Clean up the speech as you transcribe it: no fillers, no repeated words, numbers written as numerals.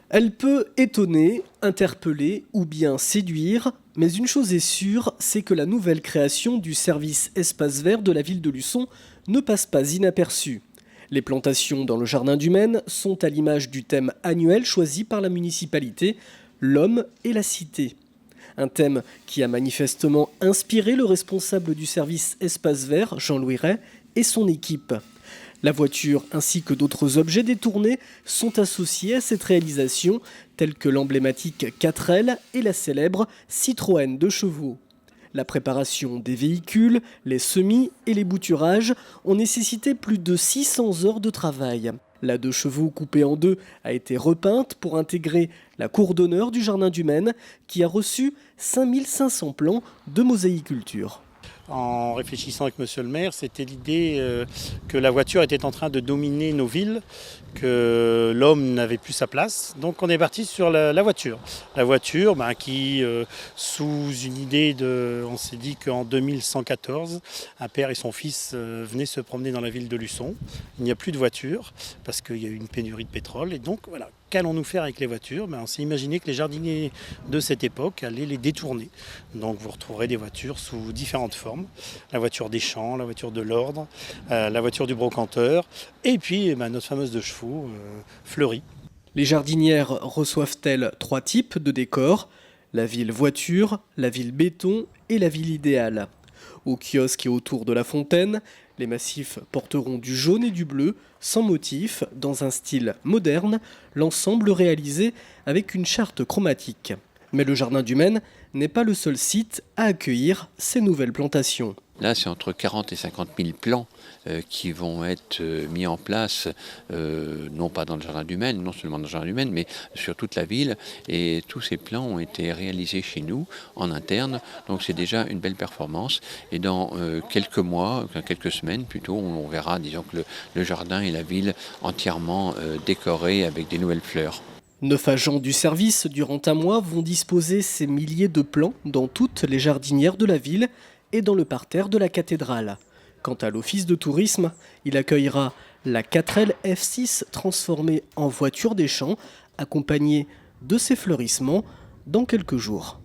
Elle peut étonner, interpeller ou bien séduire, mais une chose est sûre, c'est que la nouvelle création du service espace vert de la ville de Luçon ne passe pas inaperçue. Les plantations dans le jardin du Maine sont à l'image du thème annuel choisi par la municipalité, l'homme et la cité. Un thème qui a manifestement inspiré le responsable du service espace vert, Jean-Louis Ray, et son équipe. La voiture ainsi que d'autres objets détournés sont associés à cette réalisation, tels que l'emblématique 4L et la célèbre Citroën 2 chevaux. La préparation des véhicules, les semis et les bouturages ont nécessité plus de 600 heures de travail. La 2 chevaux coupée en deux a été repeinte pour intégrer la cour d'honneur du Jardin du Maine qui a reçu 5500 plants de mosaïculture. En réfléchissant avec monsieur le maire, c'était l'idée que la voiture était en train de dominer nos villes, que l'homme n'avait plus sa place. Donc on est parti sur la voiture. La voiture qui, sous une idée on s'est dit qu'en 2114, un père et son fils venaient se promener dans la ville de Luçon. Il n'y a plus de voiture parce qu'il y a eu une pénurie de pétrole. Et donc voilà, qu'allons-nous faire avec les voitures? On s'est imaginé que les jardiniers de cette époque allaient les détourner. Donc vous retrouverez des voitures sous différentes formes. La voiture des champs, la voiture de l'ordre, la voiture du brocanteur et puis notre fameuse de chevaux fleurie. Les jardinières reçoivent-elles 3 types de décors? La ville voiture, la ville béton et la ville idéale. Au kiosque et autour de la fontaine, les massifs porteront du jaune et du bleu, sans motif, dans un style moderne, l'ensemble réalisé avec une charte chromatique. Mais le Jardin du Maine n'est pas le seul site à accueillir ces nouvelles plantations. Là, c'est entre 40 et 50 000 plants qui vont être mis en place, non pas dans le Jardin du Maine, non seulement dans le Jardin du Maine, mais sur toute la ville. Et tous ces plants ont été réalisés chez nous, en interne. Donc c'est déjà une belle performance. Et dans quelques mois, quelques semaines plutôt, on verra, disons, que le jardin et la ville entièrement décorés avec des nouvelles fleurs. 9 agents du service, durant un mois, vont disposer ces milliers de plants dans toutes les jardinières de la ville et dans le parterre de la cathédrale. Quant à l'office de tourisme, il accueillera la 4L F6 transformée en voiture des champs, accompagnée de ses fleurissements dans quelques jours.